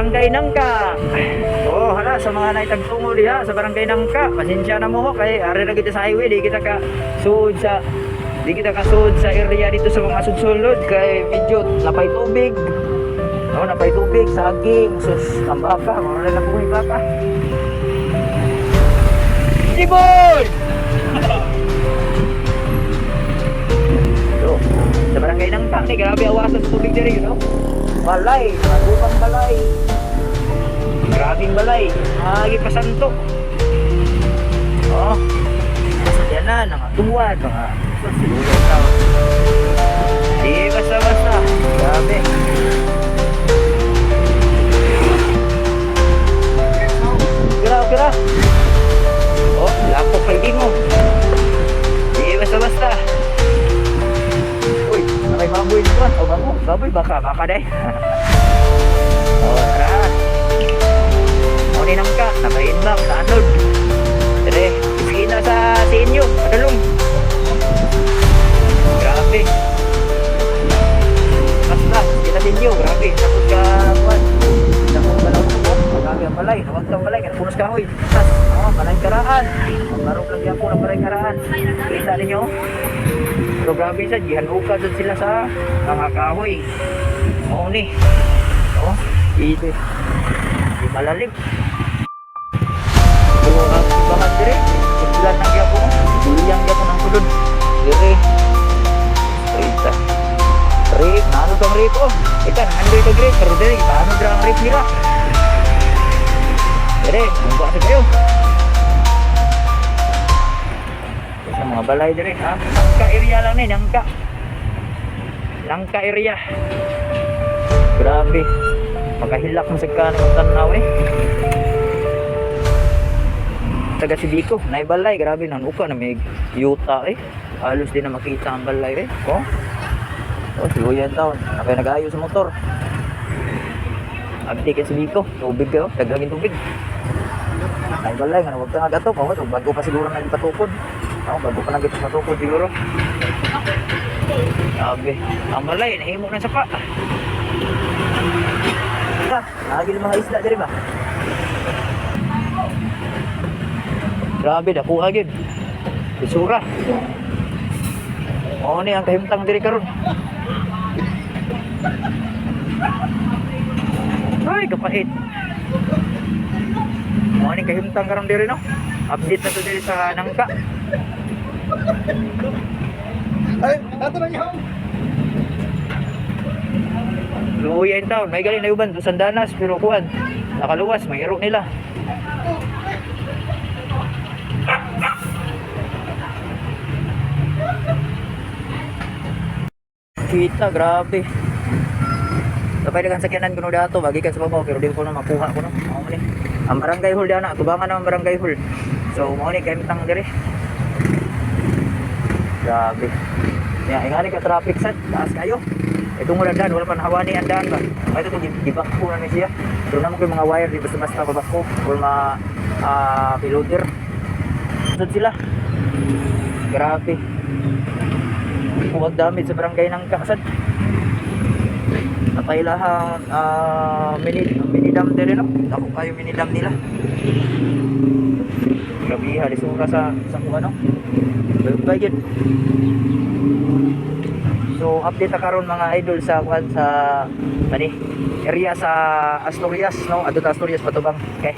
Barangay Nangka. Oh, hala sa mga naitagtungo diha sa Barangay Nangka. Pasensya na mo kay ari ra kita sa highway, di kita ka sud sa area dito sa mga sudsulod kay medyo napay tubig. Oh, napay tubig saging, sus, ang baka, wala na buhay baka. Sibol! So, sa Barangay Nangka ni grabe awasan sa tubig diri, you know? Balay, magupang balay. Grabing balay. Agi pasanto. Oh. Pasagyanan, mga tuwad, mga siluyan tao. Di basta-basta. Grabe. Kira. Oh, lapok kay mo. Di basta-basta. Uy, may baboy dito. Oh, baboy baka deh. Oh, tara. O ni Nangka, naka-inbox sa anod. Dire, iskina sa inyo, padulong. Grabe. Basta, iskina sa inyo, grabe. Takot ka, kuwan. Takot ka lang po. Grabe ang balay, nawag ang balay, kaya punos kahoy. Tas, balay karaan. Marong lagi ako ng balay karaan. Kita ninyo. Pero grabe sa, gihanuka dun sila sa mga kahoy. Oo ni. Oh, ito. Di malalim. Pero ang ibahan dire, pagbilan ng yapo, buliyang yapo ng kulod. Dire. Rita. Rip, ano tong rip? Oh, ito, nangandoy ito rip. Pero dire, paano dire ang rip nila? Dire, ano ba kayo? Sa mga balay dire, ha? Nangka area lang na, Nangka area. Grabe. Makahilak mo sa kanang tanaw eh. Taga Sibico, naibalay, grabe nang uka na may yuta eh. Halos din na makita ang balay eh. Oh, siluyan taon. Kaya nag-aayos sa motor. Abdi ka Sibico, tubig kayo, daghangin tubig. Naibalay, nga huwag ka nag-atop. Bago pa siguro nang patukod. Bago pa nang patukod siguro. Grabe. Ang balay, nahimo ng sapa. Nagil mga isda diri ba? Grabe, dako agad. Isura. Oh, ni ang kahimtang diri karon. Ay, kapait. Oh, ni kahimtang karon diri no. Update na to diri sa Nangka. Ay, ato na yun. Luya yung taon, may galing na uban, Sandanas, pero kuhan, nakaluwas, may iro nila. Kita, grabe. Kapay dagang sakyanan ko no dato, bagikan sa babaw, pero di ko na makuha ko no. Ang barangay hall dana, tubangan na ang barangay hall. So, mo ni kaimtang diri. Grabe. Ya, ingani ka traffic set, taas kayo. Itong wala daan, wala pa nahawani ang daan ba? Ito itong gibakpo na siya. Pero naman ko yung mga wire, di basta-basta babakpo or piloter. Sunod sila. Grabe. Huwag damit sa barangay Nangka sad. Napailahan minidam din no? Ako kayo minidam nila. Grabe, halisura sa kuha no? Bagay. So update na karon mga idol sa area sa Asturias no, adto Asturias Patubang. Okay.